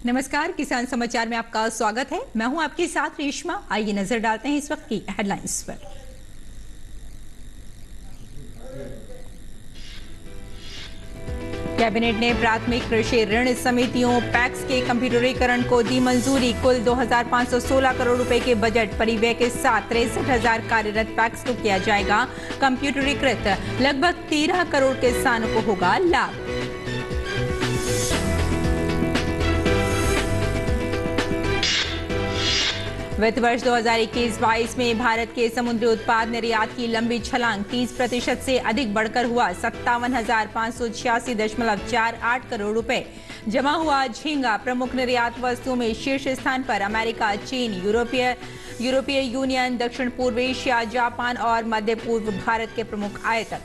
नमस्कार, किसान समाचार में आपका स्वागत है। मैं हूं आपके साथ रेशमा। आइए नजर डालते हैं इस वक्त की हेडलाइंस पर। कैबिनेट ने प्राथमिक कृषि ऋण समितियों पैक्स के कंप्यूटरीकरण को दी मंजूरी। कुल 2,516 करोड़ रुपए के बजट परिव्यय के साथ 63,000 कार्यरत पैक्स को किया जाएगा कंप्यूटरीकृत। लगभग 13 करोड़ किसानों को होगा लाभ। वित्त वर्ष 2021-22 में भारत के समुद्री उत्पाद निर्यात की लंबी छलांग 30% से अधिक बढ़कर हुआ 57,586.48 करोड़ रुपए। जमा हुआ झींगा प्रमुख निर्यात वस्तुओं में शीर्ष स्थान पर अमेरिका, चीन, यूरोपीय यूनियन, दक्षिण पूर्व एशिया, जापान और मध्य पूर्व भारत के प्रमुख आयातक।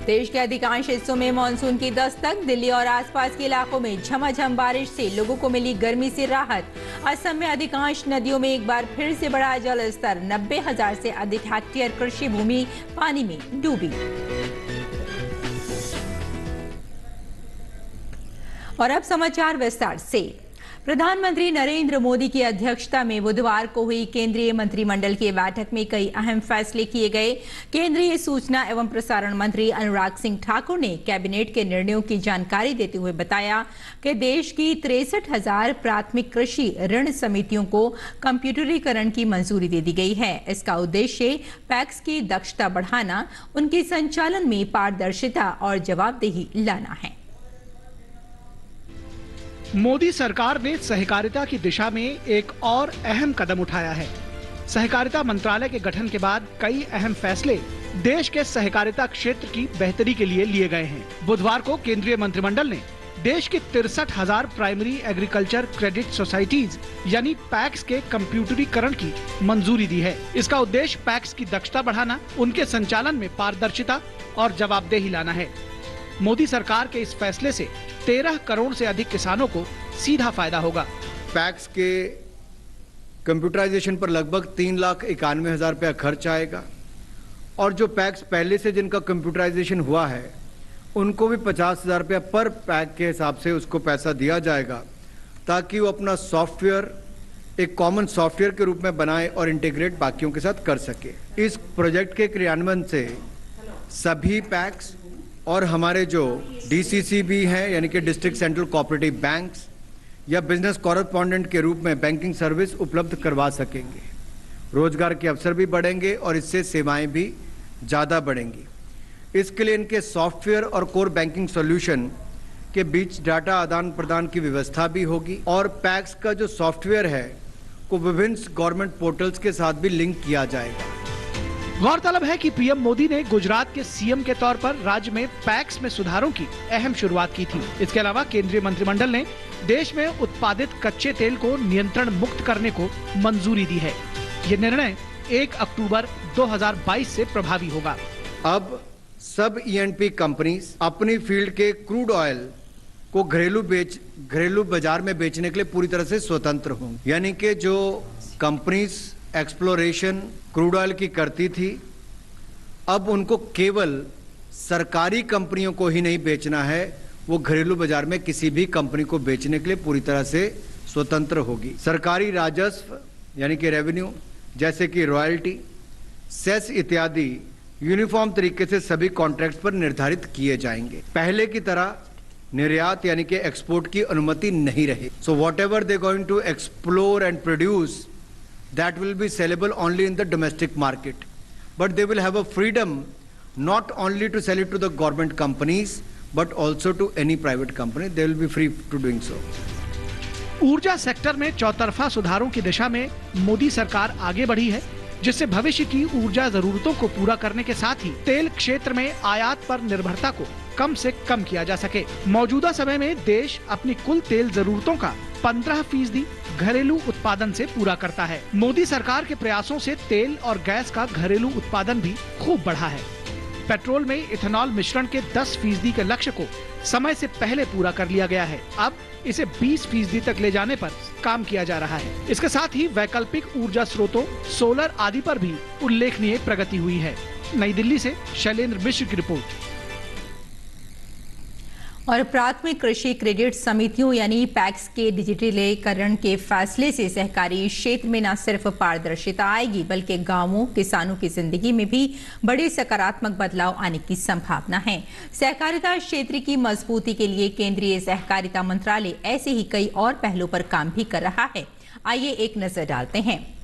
देश के अधिकांश हिस्सों में मानसून की दस्तक। दिल्ली और आसपास के इलाकों में झमाझम बारिश से लोगों को मिली गर्मी से राहत। असम में अधिकांश नदियों में एक बार फिर से बढ़ा जल स्तर। 90,000 से अधिक हेक्टेयर कृषि भूमि पानी में डूबी। और अब समाचार विस्तार से। प्रधानमंत्री नरेंद्र मोदी की अध्यक्षता में बुधवार को हुई केंद्रीय मंत्रिमंडल की बैठक में कई अहम फैसले किए गए। केंद्रीय सूचना एवं प्रसारण मंत्री अनुराग सिंह ठाकुर ने कैबिनेट के निर्णयों की जानकारी देते हुए बताया कि देश की 63,000 प्राथमिक कृषि ऋण समितियों को कंप्यूटरीकरण की मंजूरी दे दी गई है। इसका उद्देश्य पैक्स की दक्षता बढ़ाना, उनके संचालन में पारदर्शिता और जवाबदेही लाना है। मोदी सरकार ने सहकारिता की दिशा में एक और अहम कदम उठाया है। सहकारिता मंत्रालय के गठन के बाद कई अहम फैसले देश के सहकारिता क्षेत्र की बेहतरी के लिए लिए गए हैं। बुधवार को केंद्रीय मंत्रिमंडल ने देश की 63,000 प्राइमरी एग्रीकल्चर क्रेडिट सोसाइटीज यानी पैक्स के कंप्यूटरीकरण की मंजूरी दी है। इसका उद्देश्य पैक्स की दक्षता बढ़ाना, उनके संचालन में पारदर्शिता और जवाबदेही लाना है। मोदी सरकार के इस फैसले से 13 करोड़ से अधिक किसानों को सीधा फायदा होगा। पैक्स के कंप्यूटराइजेशन पर लगभग 3,91,000 रुपया खर्च आएगा और जो पैक्स पहले से जिनका कंप्यूटराइजेशन हुआ है उनको भी 50,000 रुपया पर पैक के हिसाब से उसको पैसा दिया जाएगा ताकि वो अपना सॉफ्टवेयर एक कॉमन सॉफ्टवेयर के रूप में बनाए और इंटीग्रेट बाकियों के साथ कर सके। इस प्रोजेक्ट के क्रियान्वयन से सभी पैक्स और हमारे जो डीसीसी भी हैं यानी कि डिस्ट्रिक्ट सेंट्रल कोऑपरेटिव बैंक्स या बिजनेस कॉरेस्पॉन्डेंट के रूप में बैंकिंग सर्विस उपलब्ध करवा सकेंगे। रोजगार के अवसर भी बढ़ेंगे और इससे सेवाएं भी ज़्यादा बढ़ेंगी। इसके लिए इनके सॉफ्टवेयर और कोर बैंकिंग सॉल्यूशन के बीच डाटा आदान प्रदान की व्यवस्था भी होगी और पैक्स का जो सॉफ्टवेयर है को विभिन्न गवर्नमेंट पोर्टल्स के साथ भी लिंक किया जाएगा। गौरतलब है कि पीएम मोदी ने गुजरात के सीएम के तौर पर राज्य में पैक्स में सुधारों की अहम शुरुआत की थी। इसके अलावा केंद्रीय मंत्रिमंडल ने देश में उत्पादित कच्चे तेल को नियंत्रण मुक्त करने को मंजूरी दी है। ये निर्णय 1 अक्टूबर 2022 से प्रभावी होगा। अब सब ईएनपी कंपनीज अपनी फील्ड के क्रूड ऑयल को घरेलू बाजार में बेचने के लिए पूरी तरह से स्वतंत्र होंगे। यानी कि जो कंपनीज एक्सप्लोरेशन क्रूड ऑयल की करती थी अब उनको केवल सरकारी कंपनियों को ही नहीं बेचना है, वो घरेलू बाजार में किसी भी कंपनी को बेचने के लिए पूरी तरह से स्वतंत्र होगी। सरकारी राजस्व यानी कि रेवेन्यू जैसे कि रॉयल्टी, सेस इत्यादि यूनिफॉर्म तरीके से सभी कॉन्ट्रैक्ट्स पर निर्धारित किए जाएंगे। पहले की तरह निर्यात यानी कि एक्सपोर्ट की अनुमति नहीं रही। So whatever they going to explore and produce that will be sellable only in the domestic market, but they will have a freedom not only to sell it to the government companies but also to any private company. They will be free to doing so. ऊर्जा sector में चौतरफा सुधारों की दिशा में मोदी सरकार आगे बढ़ी है, जिससे भविष्य की ऊर्जा जरूरतों को पूरा करने के साथ ही तेल क्षेत्र में आयात पर निर्भरता को कम से कम किया जा सके। मौजूदा समय में देश अपनी कुल तेल जरूरतों का 15% घरेलू उत्पादन से पूरा करता है। मोदी सरकार के प्रयासों से तेल और गैस का घरेलू उत्पादन भी खूब बढ़ा है। पेट्रोल में इथेनॉल मिश्रण के 10% के लक्ष्य को समय से पहले पूरा कर लिया गया है। अब इसे 20% तक ले जाने पर काम किया जा रहा है। इसके साथ ही वैकल्पिक ऊर्जा स्रोतों, सोलर आदि पर भी उल्लेखनीय प्रगति हुई है। नई दिल्ली से शैलेंद्र मिश्र की रिपोर्ट। और प्राथमिक कृषि क्रेडिट समितियों यानी पैक्स के डिजिटलीकरण के फैसले से सहकारी क्षेत्र में न सिर्फ पारदर्शिता आएगी बल्कि गांवों किसानों की जिंदगी में भी बड़े सकारात्मक बदलाव आने की संभावना है। सहकारिता क्षेत्र की मजबूती के लिए केंद्रीय सहकारिता मंत्रालय ऐसे ही कई और पहलों पर काम भी कर रहा है। आइए एक नजर डालते हैं।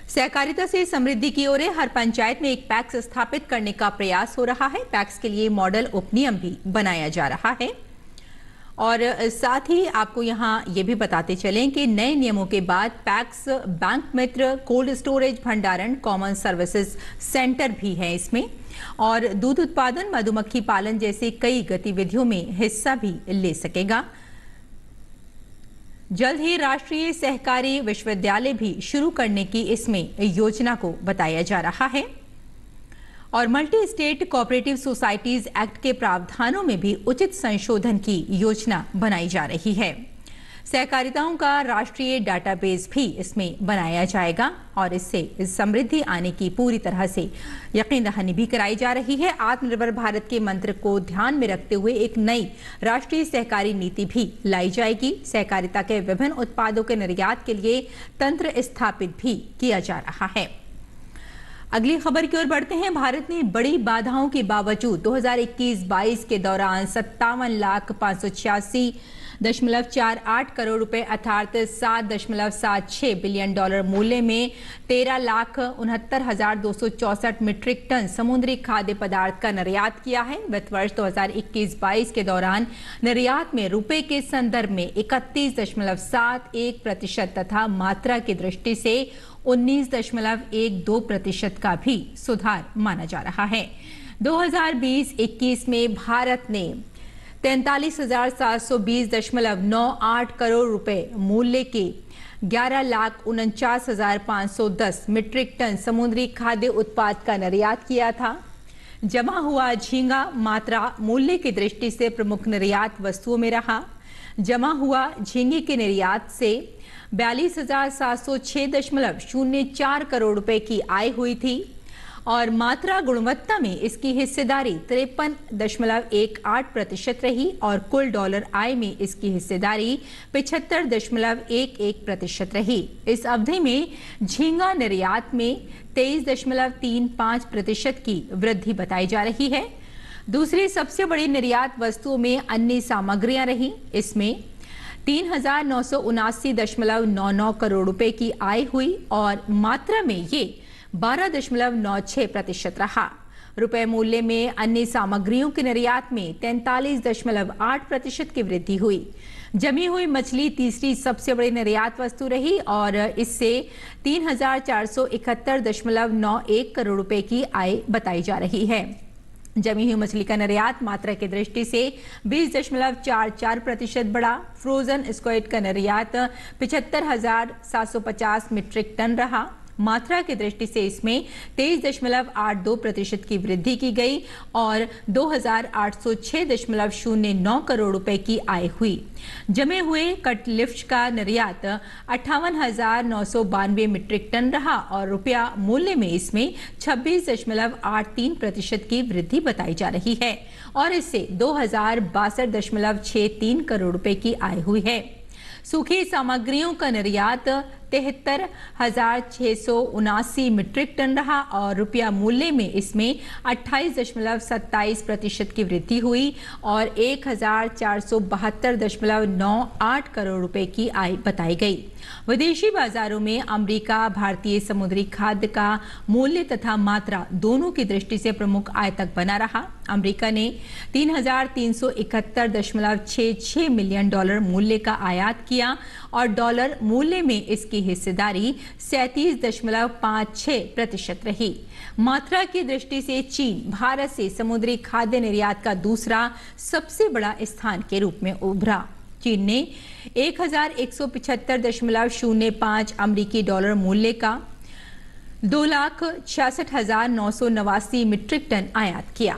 सहकारिता से समृद्धि की ओर हर पंचायत में एक पैक्स स्थापित करने का प्रयास हो रहा है। पैक्स के लिए मॉडल उपनियम भी बनाया जा रहा है और साथ ही आपको यहां ये भी बताते चलें कि नए नियमों के बाद पैक्स बैंक मित्र, कोल्ड स्टोरेज, भंडारण, कॉमन सर्विसेज सेंटर भी है इसमें और दूध उत्पादन, मधुमक्खी पालन जैसे कई गतिविधियों में हिस्सा भी ले सकेगा। जल्द ही राष्ट्रीय सहकारी विश्वविद्यालय भी शुरू करने की इसमें योजना को बताया जा रहा है और multi state cooperative societies act के प्रावधानों में भी उचित संशोधन की योजना बनाई जा रही है। सहकारिताओं का राष्ट्रीय डाटाबेस भी इसमें बनाया जाएगा और इससे समृद्धि आने की पूरी तरह से यकीन दहानी भी कराई जा रही है। आत्मनिर्भर भारत के मंत्र को ध्यान में रखते हुए एक नई राष्ट्रीय सहकारी नीति भी लाई जाएगी। सहकारिता के विभिन्न उत्पादों के निर्यात के लिए तंत्र स्थापित भी किया जा रहा है। अगली खबर की ओर बढ़ते हैं। भारत ने बड़ी बाधाओं के बावजूद 2021-22 के दौरान 57,586.48 करोड़ रुपए अर्थात $7.76 बिलियन मूल्य में 13,69,264 मीट्रिक टन समुद्री खाद्य पदार्थ का निर्यात किया है। वित्त वर्ष 2021-22 के दौरान निर्यात में रुपए के संदर्भ में 31.71% तथा मात्रा की दृष्टि से 19.12% का भी सुधार माना जा रहा है। 2020-21 में भारत ने 43,720.98 करोड़ रुपए मूल्य के 11,49,510 मीट्रिक टन समुद्री खाद्य उत्पाद का निर्यात किया था। जमा हुआ झींगा मात्रा मूल्य की दृष्टि से प्रमुख निर्यात वस्तुओं में रहा। जमा हुआ झींगे के निर्यात से 42,706.04 करोड़ रुपए की आय हुई थी और मात्रा गुणवत्ता में इसकी हिस्सेदारी 53.18% रही और कुल डॉलर आय में इसकी हिस्सेदारी 75.11% रही। इस अवधि में झींगा निर्यात में 23.35% की वृद्धि बताई जा रही है। दूसरी सबसे बड़ी निर्यात वस्तुओं में अन्य सामग्रियां रही। इसमें 3,979.99 करोड़ रुपए की आय हुई और मात्रा में ये 12.96% रहा। रुपए मूल्य में अन्य सामग्रियों के निर्यात में 43.8% की वृद्धि हुई। जमी हुई मछली तीसरी सबसे बड़ी निर्यात वस्तु रही और इससे 3,471.91 करोड़ रुपए की आय बताई जा रही है। जमी हुई मछली का निर्यात मात्रा की दृष्टि से 20.44% बढ़ा। फ्रोजन स्क्विड का निर्यात 75,750 मीट्रिक टन रहा। मात्रा की दृष्टि से इसमें 23.82% की वृद्धि की गई और 2,806.09 करोड़ रुपए की आय हुई। जमे हुए कटलिफ्ट का निर्यात 58,992 मीट्रिक टन रहा और रुपया मूल्य में इसमें 26.83% की वृद्धि बताई जा रही है और इससे 2,062.63 करोड़ रुपए की आय हुई है। सूखी सामग्रियों का निर्यात 73,679 मीट्रिक टन रहा और रुपया मूल्य में इसमें 28.27% की वृद्धि हुई और 1,472.98 करोड़ रुपए की आय बताई गई। विदेशी बाजारों में अमेरिका भारतीय समुद्री खाद्य का मूल्य तथा मात्रा दोनों की दृष्टि से प्रमुख आयातक बना रहा। अमेरिका ने 3,371.66 मिलियन डॉलर मूल्य का आयात किया और डॉलर मूल्य में इसकी हिस्सेदारी 37.56% रही। मात्रा की दृष्टि से चीन भारत से समुद्री खाद्य निर्यात का दूसरा सबसे बड़ा स्थान के रूप में उभरा। चीन ने 1,175.05 अमेरिकी डॉलर मूल्य का 2,66,989 मीट्रिक टन आयात किया।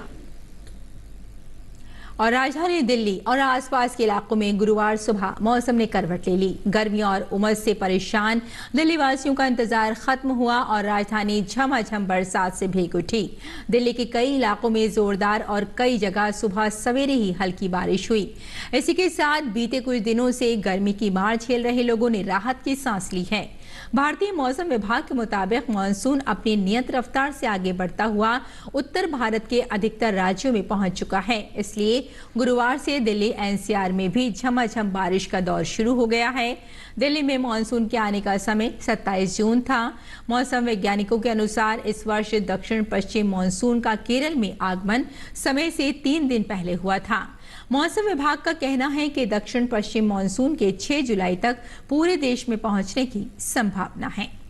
और राजधानी दिल्ली और आसपास के इलाकों में गुरुवार सुबह मौसम ने करवट ले ली। गर्मी और उमस से परेशान दिल्ली वासियों का इंतजार खत्म हुआ और राजधानी झमाझम बरसात से भीग उठी। दिल्ली के कई इलाकों में जोरदार और कई जगह सुबह सवेरे ही हल्की बारिश हुई। इसी के साथ बीते कुछ दिनों से गर्मी की मार झेल रहे लोगों ने राहत की सांस ली है। भारतीय मौसम विभाग के मुताबिक मानसून अपनी नियत रफ्तार से आगे बढ़ता हुआ उत्तर भारत के अधिकतर राज्यों में पहुंच चुका है। इसलिए गुरुवार से दिल्ली एनसीआर में भी झमाझम बारिश का दौर शुरू हो गया है। दिल्ली में मानसून के आने का समय 27 जून था। मौसम वैज्ञानिकों के अनुसार इस वर्ष दक्षिण पश्चिम मानसून का केरल में आगमन समय से 3 दिन पहले हुआ था। मौसम विभाग का कहना है कि दक्षिण पश्चिम मानसून के 6 जुलाई तक पूरे देश में पहुंचने की संभावना है।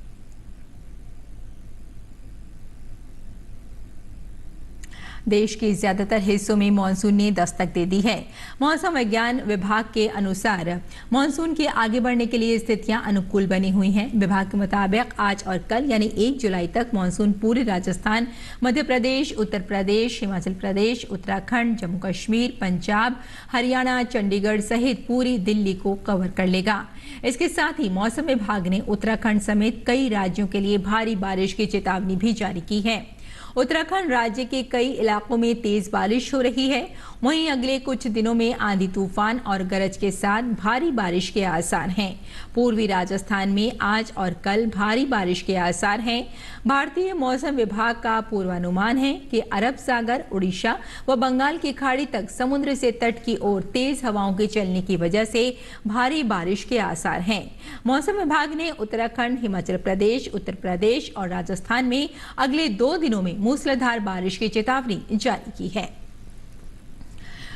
देश के ज्यादातर हिस्सों में मानसून ने दस्तक दे दी है। मौसम विज्ञान विभाग के अनुसार मानसून के आगे बढ़ने के लिए स्थितियां अनुकूल बनी हुई हैं। विभाग के मुताबिक आज और कल यानी 1 जुलाई तक मानसून पूरे राजस्थान, मध्य प्रदेश, उत्तर प्रदेश, हिमाचल प्रदेश, उत्तराखंड, जम्मू कश्मीर, पंजाब, हरियाणा, चंडीगढ़ सहित पूरी दिल्ली को कवर कर लेगा। इसके साथ ही मौसम विभाग ने उत्तराखंड समेत कई राज्यों के लिए भारी बारिश की चेतावनी भी जारी की है। उत्तराखंड राज्य के कई इलाकों में तेज बारिश हो रही है। वहीं अगले कुछ दिनों में आंधी तूफान और गरज के साथ भारी बारिश के आसार हैं। पूर्वी राजस्थान में आज और कल भारी बारिश के आसार हैं। भारतीय मौसम विभाग का पूर्वानुमान है कि अरब सागर, उड़ीसा व बंगाल की खाड़ी तक समुद्र से तट की ओर तेज हवाओं के चलने की वजह से भारी बारिश के आसार हैं। मौसम विभाग ने उत्तराखंड, हिमाचल प्रदेश, उत्तर प्रदेश और राजस्थान में अगले 2 दिनों में मूसलाधार बारिश की चेतावनी जारी की है।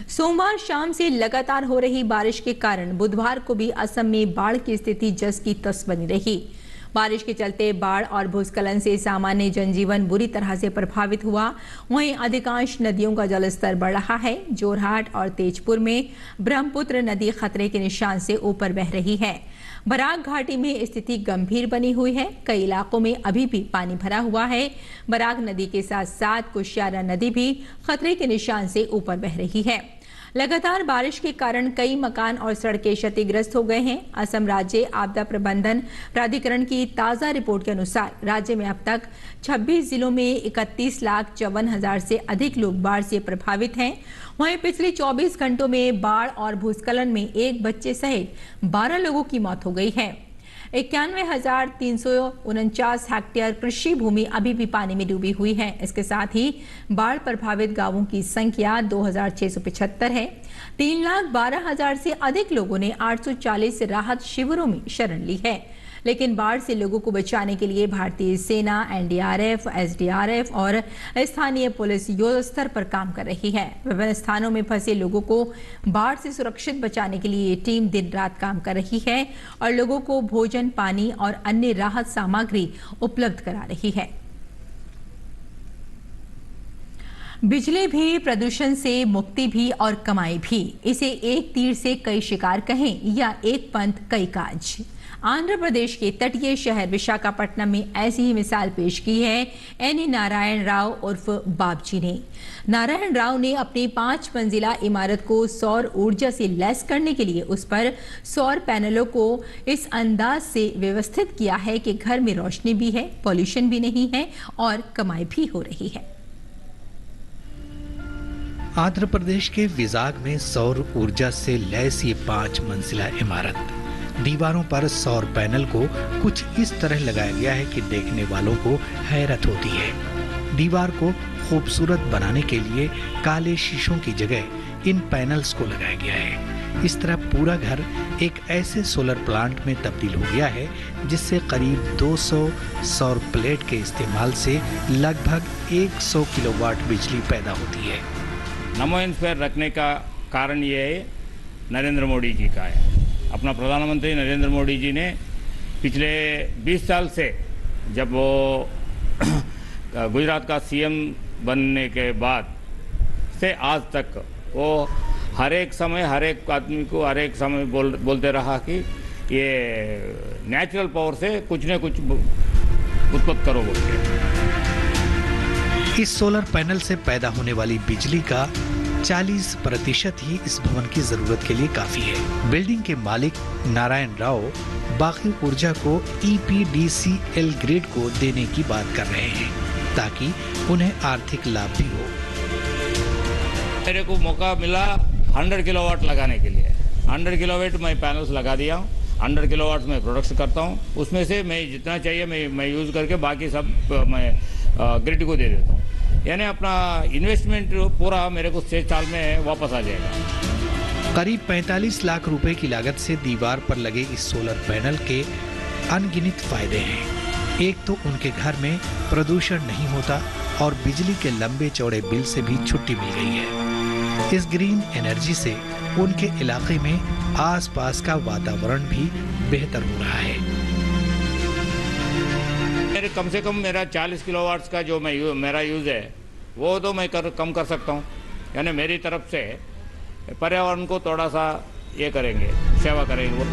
सोमवार शाम से लगातार हो रही बारिश के कारण बुधवार को भी असम में बाढ़ की स्थिति जस की तस बनी रही। बारिश के चलते बाढ़ और भूस्खलन से सामान्य जनजीवन बुरी तरह से प्रभावित हुआ। वहीं अधिकांश नदियों का जलस्तर बढ़ रहा है। जोरहाट और तेजपुर में ब्रह्मपुत्र नदी खतरे के निशान से ऊपर बह रही है। बराक घाटी में स्थिति गंभीर बनी हुई है। कई इलाकों में अभी भी पानी भरा हुआ है। बराक नदी के साथ साथ कुशियारा नदी भी खतरे के निशान से ऊपर बह रही है। लगातार बारिश के कारण कई मकान और सड़कें क्षतिग्रस्त हो गए हैं। असम राज्य आपदा प्रबंधन प्राधिकरण की ताजा रिपोर्ट के अनुसार राज्य में अब तक 26 जिलों में 31,54,000 से अधिक लोग बाढ़ से प्रभावित हैं। वहीं पिछले 24 घंटों में बाढ़ और भूस्खलन में एक बच्चे सहित 12 लोगों की मौत हो गई है। 91,349 हेक्टेयर कृषि भूमि अभी भी पानी में डूबी हुई है। इसके साथ ही बाढ़ प्रभावित गांवों की संख्या 2,675 है। 3,12,000 से अधिक लोगों ने 840 राहत शिविरों में शरण ली है। लेकिन बाढ़ से लोगों को बचाने के लिए भारतीय सेना, एनडीआरएफ, एसडीआरएफ और स्थानीय पुलिस युद्ध स्तर पर काम कर रही है। विभिन्न स्थानों में फंसे लोगों को बाढ़ से सुरक्षित बचाने के लिए ये टीम दिन रात काम कर रही है और लोगों को भोजन, पानी और अन्य राहत सामग्री उपलब्ध करा रही है। बिजली भी, प्रदूषण से मुक्ति भी और कमाई भी, इसे एक तीर से कई शिकार कहें या एक पंथ कई काज। आंध्र प्रदेश के तटीय शहर विशाखापट्टनम में ऐसी ही मिसाल पेश की है एन नारायण राव उर्फ बाबजी ने। नारायण राव ने अपनी 5 मंजिला इमारत को सौर ऊर्जा से लैस करने के लिए उस पर सौर पैनलों को इस अंदाज से व्यवस्थित किया है कि घर में रोशनी भी है, पॉल्यूशन भी नहीं है और कमाई भी हो रही है। आंध्र प्रदेश के विजाग में सौर ऊर्जा से लैस ये 5 मंजिला इमारत, दीवारों पर सौर पैनल को कुछ इस तरह लगाया गया है कि देखने वालों को हैरत होती है। दीवार को खूबसूरत बनाने के लिए काले शीशों की जगह इन पैनल्स को लगाया गया है। इस तरह पूरा घर एक ऐसे सोलर प्लांट में तब्दील हो गया है जिससे करीब 200 सौर प्लेट के इस्तेमाल से लगभग 100 किलोवाट बिजली पैदा होती है। नमो इन्स्पायर रखने का कारण ये है नरेंद्र मोदी जी का है। अपना प्रधानमंत्री नरेंद्र मोदी जी ने पिछले 20 साल से, जब वो गुजरात का सीएम बनने के बाद से आज तक, वो हर एक समय हर एक आदमी को हर एक समय बोलते रहा कि ये नेचुरल पावर से कुछ न कुछ उत्पत्ति करो बोलते। इस सोलर पैनल से पैदा होने वाली बिजली का 40% ही इस भवन की जरूरत के लिए काफी है। बिल्डिंग के मालिक नारायण राव बाकी ऊर्जा को EPDCL ग्रेड को देने की बात कर रहे हैं ताकि उन्हें आर्थिक लाभ भी हो। मेरे को मौका मिला 100 किलोवाट लगाने के लिए। 100 किलोवाट मैं पैनल्स लगा दिया हूँ। 100 किलोवाट में प्रोडक्शन करता हूँ। उसमें से मैं जितना चाहिए मैं यूज़ करके बाकी सब मैं ग्रिड को दे देता हूँ। यानी अपना इन्वेस्टमेंट पूरा मेरे को 6 साल में वापस आ जाएगा। करीब 45 लाख रुपए की लागत से दीवार पर लगे इस सोलर पैनल के अनगिनत फायदे हैं। एक तो उनके घर में प्रदूषण नहीं होता और बिजली के लंबे चौड़े बिल से भी छुट्टी मिल गई है। इस ग्रीन एनर्जी से उनके इलाके में आसपास का वातावरण भी बेहतर हो रहा है। मेरे कम से कम मेरा 40 किलोवाट्स का जो मेरा यूज़ है वो तो मैं कम कर सकता हूँ। यानी मेरी तरफ से पर्यावरण को थोड़ा सा ये करेंगे, सेवा करेंगे।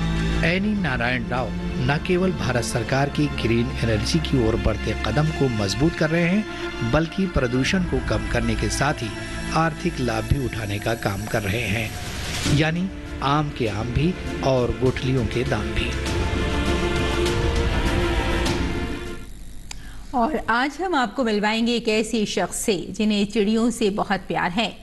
एनी नारायण राव न केवल भारत सरकार की ग्रीन एनर्जी की ओर बढ़ते कदम को मजबूत कर रहे हैं बल्कि प्रदूषण को कम करने के साथ ही आर्थिक लाभ भी उठाने का काम कर रहे हैं। यानी आम के आम भी और गुठलियों के दाम भी। और आज हम आपको मिलवाएंगे एक ऐसे शख्स से जिन्हें चिड़ियों से बहुत प्यार है।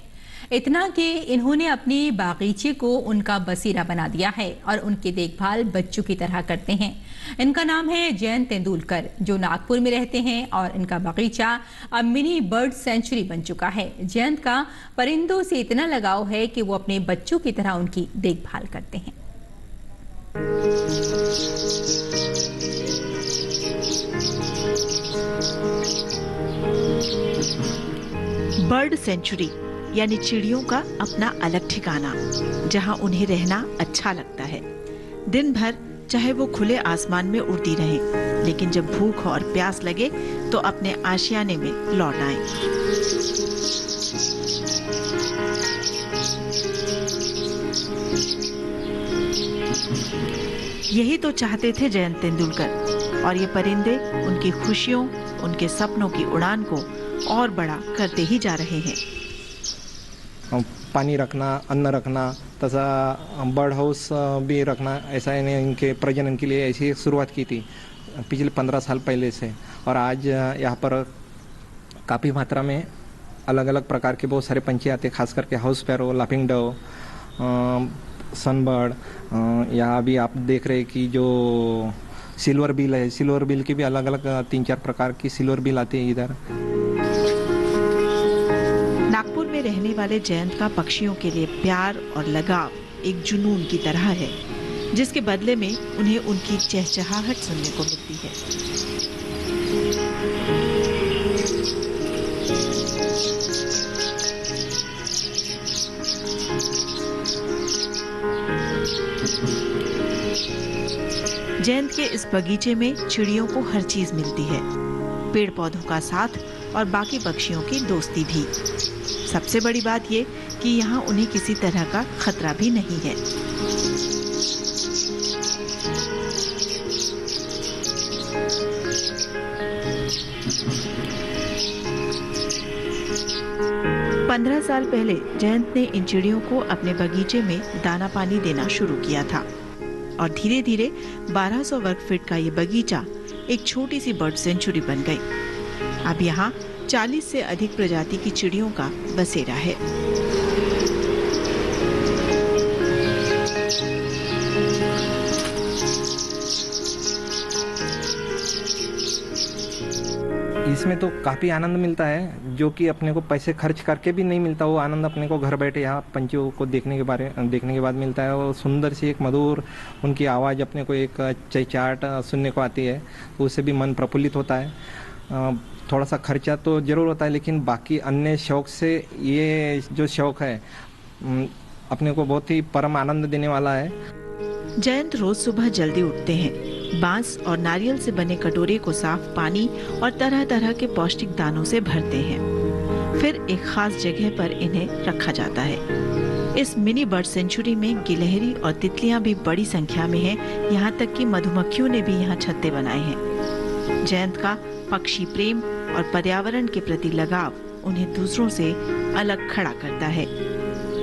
इतना कि इन्होंने अपने बागीचे को उनका बसेरा बना दिया है और उनकी देखभाल बच्चों की तरह करते हैं। इनका नाम है जयंत तेंदुलकर, जो नागपुर में रहते हैं और इनका बागीचा अब मिनी बर्ड सेंचुरी बन चुका है। जयंत का परिंदों से इतना लगाव है कि वो अपने बच्चों की तरह उनकी देखभाल करते हैं। बर्ड सेंचुरी यानी चिड़ियों का अपना अलग ठिकाना, जहां उन्हें रहना अच्छा लगता है। दिन भर चाहे वो खुले आसमान में उड़ती रहें, लेकिन जब भूख और प्यास लगे तो अपने आशियाने में लौट आएं। यही तो चाहते थे जयंत तेंदुलकर, और ये परिंदे उनकी खुशियों, उनके सपनों की उड़ान को और बड़ा करते ही जा रहे हैं। पानी रखना, अन्न रखना, तथा बर्ड हाउस भी रखना, ऐसा इन्हें इनके प्रजनन के लिए ऐसी शुरुआत की थी पिछले 15 साल पहले से। और आज यहाँ पर काफ़ी मात्रा में अलग अलग प्रकार के बहुत सारे पंछी आते हैं, खास करके हाउस पैरो, लाफिंग डव, सनबर्ड। यहाँ अभी आप देख रहे हैं कि जो सिल्वर बिल है, सिल्वर बिल की भी अलग अलग 3-4 प्रकार की सिल्वर बिल आती है इधर। नागपुर में रहने वाले जयंत का पक्षियों के लिए प्यार और लगाव एक जुनून की तरह है, जिसके बदले में उन्हें उनकी चहचहाहट सुनने को मिलती है। जयंत के इस बगीचे में चिड़ियों को हर चीज मिलती है, पेड़ पौधों का साथ और बाकी पक्षियों की दोस्ती भी। सबसे बड़ी बात ये कि यहाँ उन्हें किसी तरह का खतरा भी नहीं है। पंद्रह साल पहले जयंत ने इन चिड़ियों को अपने बगीचे में दाना पानी देना शुरू किया था और धीरे धीरे 1200 वर्ग फीट का ये बगीचा एक छोटी सी बर्ड सेंचुरी बन गई। अब यहाँ 40 से अधिक प्रजाति की चिड़ियों का बसेरा है। इसमें तो काफ़ी आनंद मिलता है, जो कि अपने को पैसे खर्च करके भी नहीं मिलता। वो आनंद अपने को घर बैठे यहाँ पंछियों को देखने के बाद मिलता है। और सुंदर सी एक मधुर उनकी आवाज़ अपने को एक चहचहाट सुनने को आती है, तो उससे भी मन प्रफुल्लित होता है। थोड़ा सा खर्चा तो ज़रूर होता है, लेकिन बाकी अन्य शौक से ये जो शौक है अपने को बहुत ही परम आनंद देने वाला है। जयंत रोज सुबह जल्दी उठते हैं, बांस और नारियल से बने कटोरे को साफ पानी और तरह तरह के पौष्टिक दानों से भरते हैं। फिर एक खास जगह पर इन्हें रखा जाता है। इस मिनी बर्ड सेंचुरी में गिलहरी और तितलियां भी बड़ी संख्या में हैं। यहाँ तक कि मधुमक्खियों ने भी यहाँ छत्ते बनाए हैं। जयंत का पक्षी प्रेम और पर्यावरण के प्रति लगाव उन्हें दूसरों से अलग खड़ा करता है।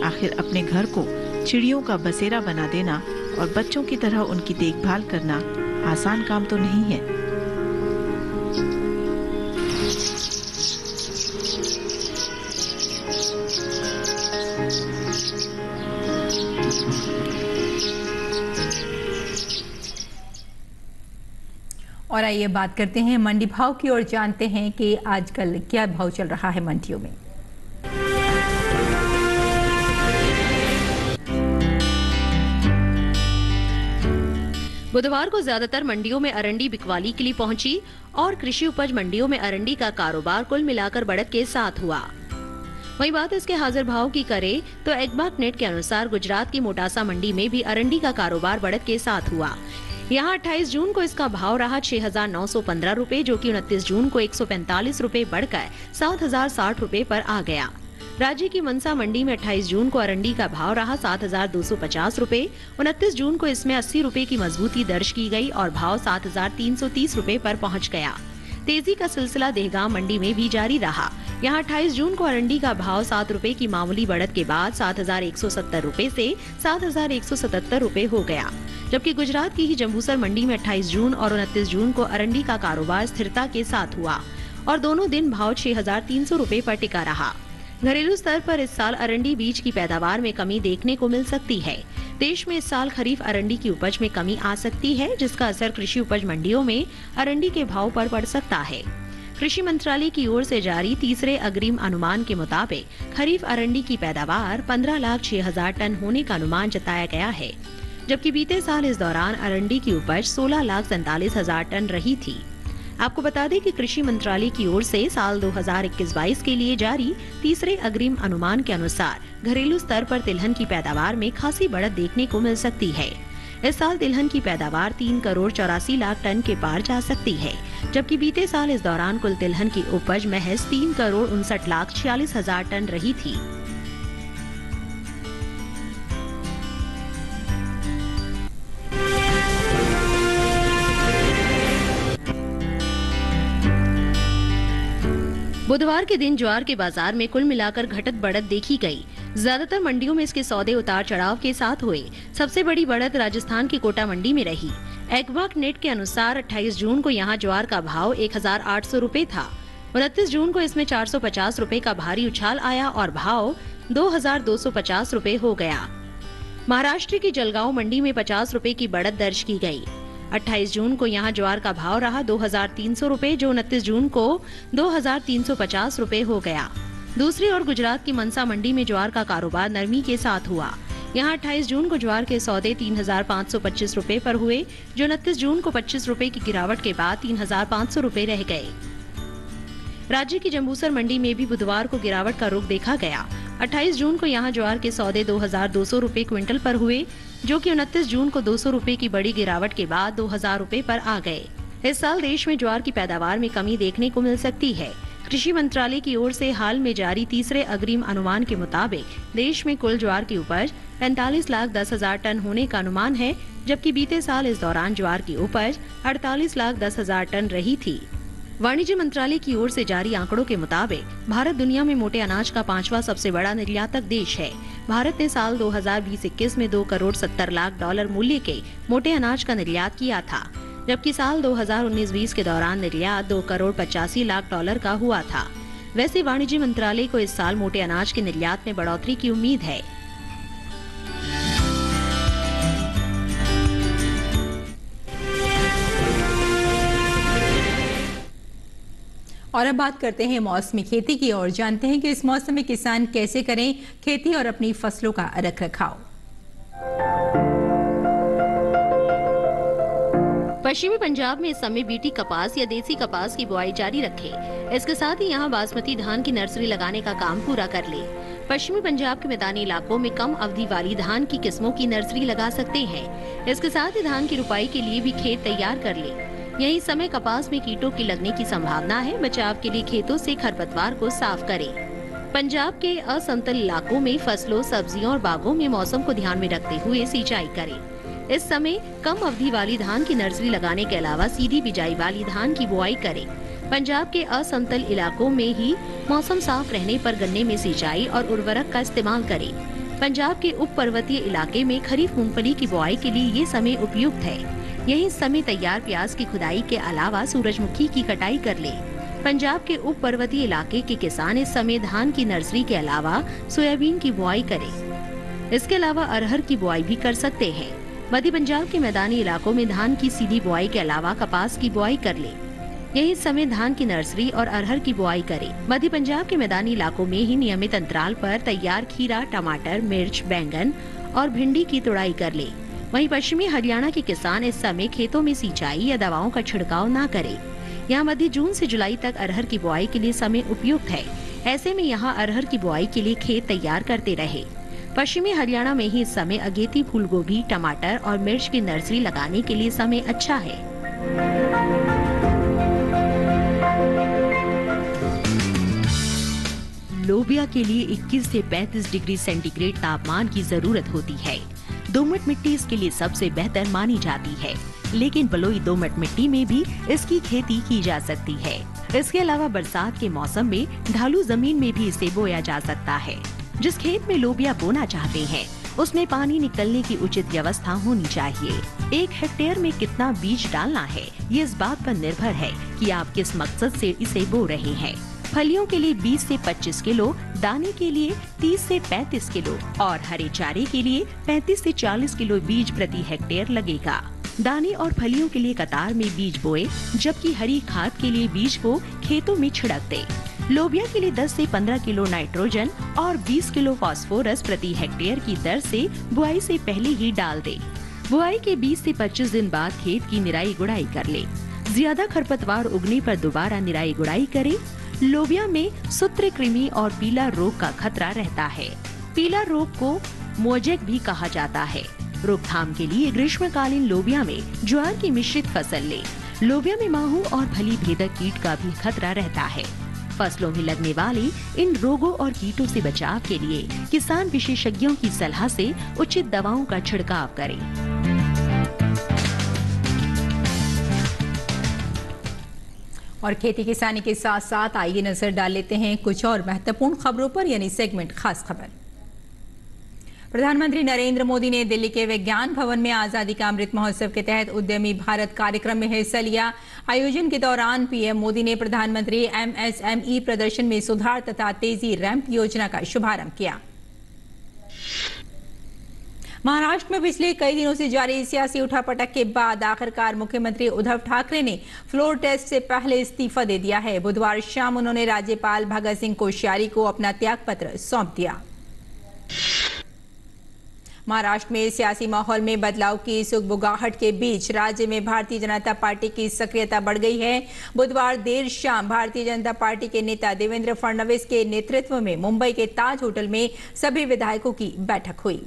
आखिर अपने घर को चिड़ियों का बसेरा बना देना और बच्चों की तरह उनकी देखभाल करना आसान काम तो नहीं है। और आइए बात करते हैं मंडी भाव की और जानते हैं कि आजकल क्या भाव चल रहा है मंडियों में। बुधवार को ज्यादातर मंडियों में अरंडी बिकवाली के लिए पहुंची और कृषि उपज मंडियों में अरंडी का कारोबार कुल मिलाकर बढ़त के साथ हुआ। वहीं बात इसके हाजिर भाव की करें तो एग्मार्क नेट के अनुसार गुजरात की मोटासा मंडी में भी अरंडी का कारोबार बढ़त के साथ हुआ। यहाँ 28 जून को इसका भाव रहा 6,915 रुपए, जो कि 29 जून को 145 रुपए बढ़कर 7,060 रुपए पर आ गया। राज्य की मनसा मंडी में 28 जून को अरंडी का भाव रहा 7,250 रुपए। 29 जून को इसमें 80 रुपए की मजबूती दर्ज की गई और भाव 7,330 रुपए पर पहुंच गया। तेजी का सिलसिला देहगांव मंडी में भी जारी रहा। यहाँ 28 जून को अरंडी का भाव 7 रुपए की मामूली बढ़त के बाद 7,170 रुपए से 7,177 रुपए हो गया। जबकि गुजरात की ही जंबूसर मंडी में 28 जून और 29 जून को अरंडी का कारोबार स्थिरता के साथ हुआ और दोनों दिन भाव 6,300 रुपए पर टिका रहा। घरेलू स्तर पर इस साल अरंडी बीज की पैदावार में कमी देखने को मिल सकती है। देश में इस साल खरीफ अरंडी की उपज में कमी आ सकती है, जिसका असर कृषि उपज मंडियों में अरंडी के भाव पर पड़ सकता है। कृषि मंत्रालय की ओर से जारी तीसरे अग्रिम अनुमान के मुताबिक खरीफ अरंडी की पैदावार 15,06,000 टन होने का अनुमान जताया गया है, जबकि बीते साल इस दौरान अरंडी की उपज 16,47,000 टन रही थी। आपको बता दें कि कृषि मंत्रालय की ओर से साल 2021-22 के लिए जारी तीसरे अग्रिम अनुमान के अनुसार घरेलू स्तर पर तिलहन की पैदावार में खासी बढ़त देखने को मिल सकती है। इस साल तिलहन की पैदावार 3 करोड़ 84 लाख टन के पार जा सकती है, जबकि बीते साल इस दौरान कुल तिलहन की उपज महज 3 करोड़ 59 लाख 46 हजार टन रही थी। बुधवार के दिन ज्वार के बाजार में कुल मिलाकर घटत बढ़त देखी गई। ज्यादातर मंडियों में इसके सौदे उतार चढ़ाव के साथ हुए। सबसे बड़ी बढ़त राजस्थान की कोटा मंडी में रही। एग्मार्क नेट के अनुसार 28 जून को यहाँ ज्वार का भाव 1,800 रुपए था। 29 जून को इसमें 450 रुपए का भारी उछाल आया और भाव 2,250 रुपए हो गया। महाराष्ट्र की जलगांव मंडी में 50 रुपए की बढ़त दर्ज की गई। 28 जून को यहाँ ज्वार का भाव रहा 2,300 रुपए, जो 29 जून को 2,350 रुपए हो गया। दूसरी ओर गुजरात की मनसा मंडी में ज्वार का कारोबार नरमी के साथ हुआ। यहाँ 28 जून को ज्वार के सौदे 3,525 रुपए पर हुए, जो 29 जून को 25 रुपए की गिरावट के बाद 3,500 रुपए रह गए। राज्य की जंबूसर मंडी में भी बुधवार को गिरावट का रुख देखा गया। 28 जून को यहाँ ज्वार के सौदे 2,200 रुपए क्विंटल पर हुए, जो कि 29 जून को 200 रुपए की बड़ी गिरावट के बाद 2,000 रुपए पर आ गए। इस साल देश में ज्वार की पैदावार में कमी देखने को मिल सकती है। कृषि मंत्रालय की ओर से हाल में जारी तीसरे अग्रिम अनुमान के मुताबिक देश में कुल ज्वार की उपज 45,10,000 टन होने का अनुमान है, जबकि बीते साल इस दौरान ज्वार की उपज 48,10,000 टन रही थी। वाणिज्य मंत्रालय की ओर से जारी आंकड़ों के मुताबिक भारत दुनिया में मोटे अनाज का 5वां सबसे बड़ा निर्यातक देश है। भारत ने साल 2020-21 में 2 करोड़ 70 लाख डॉलर मूल्य के मोटे अनाज का निर्यात किया था, जबकि साल 2019-20 के दौरान निर्यात 2 करोड़ 85 लाख डॉलर का हुआ था। वैसे वाणिज्य मंत्रालय को इस साल मोटे अनाज के निर्यात में बढ़ोतरी की उम्मीद है। और अब बात करते हैं मौसमी खेती की और जानते हैं कि इस मौसम में किसान कैसे करें खेती और अपनी फसलों का रख रखाव। पश्चिमी पंजाब में इस समय बीटी कपास या देसी कपास की बुआई जारी रखें। इसके साथ ही यहाँ बासमती धान की नर्सरी लगाने का काम पूरा कर ले। पश्चिमी पंजाब के मैदानी इलाकों में कम अवधि वाली धान की किस्मों की नर्सरी लगा सकते हैं। इसके साथ ही धान की रुपाई के लिए भी खेत तैयार कर ले। यही समय कपास में कीटों की लगने की संभावना है। बचाव के लिए खेतों से खरपतवार को साफ करें। पंजाब के असमतल इलाकों में फसलों, सब्जियों और बागों में मौसम को ध्यान में रखते हुए सिंचाई करें। इस समय कम अवधि वाली धान की नर्सरी लगाने के अलावा सीधी बिजाई वाली धान की बुआई करें। पंजाब के असमतल इलाकों में ही मौसम साफ रहने पर गन्ने में सिंचाई और उर्वरक का इस्तेमाल करें। पंजाब के उप पर्वतीय इलाके में खरीफ मूंगफली की बुआई के लिए ये समय उपयुक्त है। यही समय तैयार प्याज की खुदाई के अलावा सूरजमुखी की कटाई कर ले। पंजाब के उप पर्वतीय इलाके के किसान इस समय धान की नर्सरी के अलावा सोयाबीन की बुआई करें। इसके अलावा अरहर की बुआई भी कर सकते हैं। मध्य पंजाब के मैदानी इलाकों में धान की सीधी बुआई के अलावा कपास की बुआई कर ले। यही समय धान की नर्सरी और अरहर की बुआई करें। मध्य पंजाब के मैदानी इलाकों में ही नियमित अंतराल पर तैयार खीरा, टमाटर, मिर्च, बैंगन और भिंडी की तुड़ाई कर ले। वहीं पश्चिमी हरियाणा के किसान इस समय खेतों में सिंचाई या दवाओं का छिड़काव न करें। यहाँ मध्य जून से जुलाई तक अरहर की बुआई के लिए समय उपयुक्त है। ऐसे में यहाँ अरहर की बुआई के लिए खेत तैयार करते रहे। पश्चिमी हरियाणा में ही इस समय अगेती, फूल गोभी, टमाटर और मिर्च की नर्सरी लगाने के लिए समय अच्छा है। लोबिया के लिए 21 से 35 डिग्री सेंटीग्रेड तापमान की जरूरत होती है। दोमट मिट्टी इसके लिए सबसे बेहतर मानी जाती है, लेकिन बलुई दोमट मिट्टी में भी इसकी खेती की जा सकती है। इसके अलावा बरसात के मौसम में ढालू जमीन में भी इसे बोया जा सकता है। जिस खेत में लोबिया बोना चाहते हैं, उसमें पानी निकलने की उचित व्यवस्था होनी चाहिए। 1 हेक्टेयर में कितना बीज डालना है, ये इस बात पर निर्भर है कि आप किस मकसद से इसे बो रहे हैं। फलियों के लिए 20 से 25 किलो, दाने के लिए 30 से 35 किलो और हरे चारे के लिए 35 से 40 किलो बीज प्रति हेक्टेयर लगेगा। दाने और फलियों के लिए कतार में बीज बोए, जबकि हरी खाद के लिए बीज को खेतों में छिड़क दे। लोबिया के लिए 10 से 15 किलो नाइट्रोजन और 20 किलो फास्फोरस प्रति हेक्टेयर की दर से बुआई से पहले ही डाल दे। बुआई के 20 से 25 दिन बाद खेत की निराई गुड़ाई कर ले। ज्यादा खरपतवार उगने पर दोबारा निराई गुड़ाई करे। लोबिया में सूत्रकृमि और पीला रोग का खतरा रहता है। पीला रोग को मोजेक भी कहा जाता है। रोकथाम के लिए ग्रीष्मकालीन लोबिया में ज्वार की मिश्रित फसल ले। लोबिया में माहू और फली भेदक कीट का भी खतरा रहता है। फसलों में लगने वाले इन रोगों और कीटों से बचाव के लिए किसान विशेषज्ञों की सलाह से उचित दवाओं का छिड़काव करें। और खेती किसानी के साथ साथ आइए नजर डाल लेते हैं कुछ और महत्वपूर्ण खबरों पर, यानी सेगमेंट खास खबर। प्रधानमंत्री नरेंद्र मोदी ने दिल्ली के विज्ञान भवन में आजादी का अमृत महोत्सव के तहत उद्यमी भारत कार्यक्रम में हिस्सा लिया। आयोजन के दौरान पीएम मोदी ने प्रधानमंत्री एमएसएमई प्रदर्शन में सुधार तथा तेजी रैंप योजना का शुभारंभ किया। महाराष्ट्र में पिछले कई दिनों से जारी सियासी उठापटक के बाद आखिरकार मुख्यमंत्री उद्धव ठाकरे ने फ्लोर टेस्ट से पहले इस्तीफा दे दिया है। बुधवार शाम उन्होंने राज्यपाल भगत सिंह कोश्यारी को अपना त्यागपत्र सौंप दिया। महाराष्ट्र में सियासी माहौल में बदलाव की सुगबुगाहट के बीच राज्य में भारतीय जनता पार्टी की सक्रियता बढ़ गई है। बुधवार देर शाम भारतीय जनता पार्टी के नेता देवेंद्र फडणवीस के नेतृत्व में मुंबई के ताज होटल में सभी विधायकों की बैठक हुई।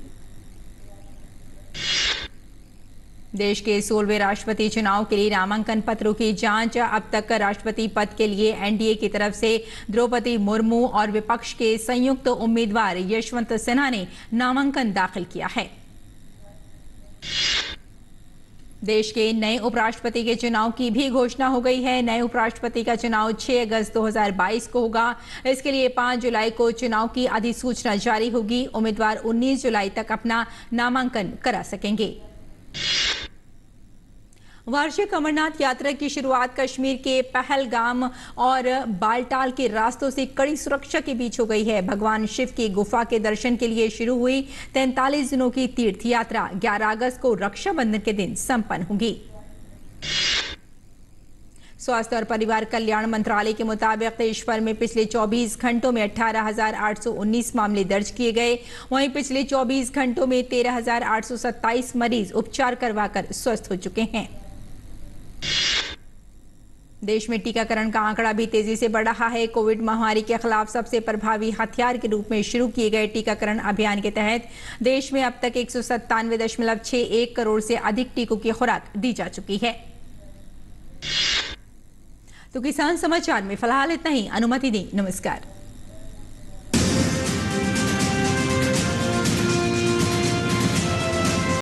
देश के 16वें राष्ट्रपति चुनाव के लिए नामांकन पत्रों की जांच। अब तक राष्ट्रपति पद के लिए एनडीए की तरफ से द्रौपदी मुर्मू और विपक्ष के संयुक्त उम्मीदवार यशवंत सिन्हा ने नामांकन दाखिल किया है। देश के नए उपराष्ट्रपति के चुनाव की भी घोषणा हो गई है। नए उपराष्ट्रपति का चुनाव 6 अगस्त 2022 को होगा। इसके लिए 5 जुलाई को चुनाव की अधिसूचना जारी होगी। उम्मीदवार 19 जुलाई तक अपना नामांकन करा सकेंगे। वार्षिक अमरनाथ यात्रा की शुरुआत कश्मीर के पहलगाम और बालटाल के रास्तों से कड़ी सुरक्षा के बीच हो गई है। भगवान शिव की गुफा के दर्शन के लिए शुरू हुई 43 दिनों की तीर्थ यात्रा 11 अगस्त को रक्षाबंधन के दिन संपन्न होगी। स्वास्थ्य और परिवार कल्याण मंत्रालय के मुताबिक देश भर में पिछले 24 घंटों में 18,819 मामले दर्ज किए गए। वहीं पिछले 24 घंटों में 13,827 मरीज उपचार करवाकर स्वस्थ हो चुके हैं। देश में टीकाकरण का आंकड़ा भी तेजी से बढ़ रहा है। कोविड महामारी के खिलाफ सबसे प्रभावी हथियार के रूप में शुरू किए गए टीकाकरण अभियान के तहत देश में अब तक 197.61 करोड़ से अधिक टीकों की खुराक दी जा चुकी है। तो किसान समाचार में फिलहाल इतना ही। अनुमति दी, नमस्कार।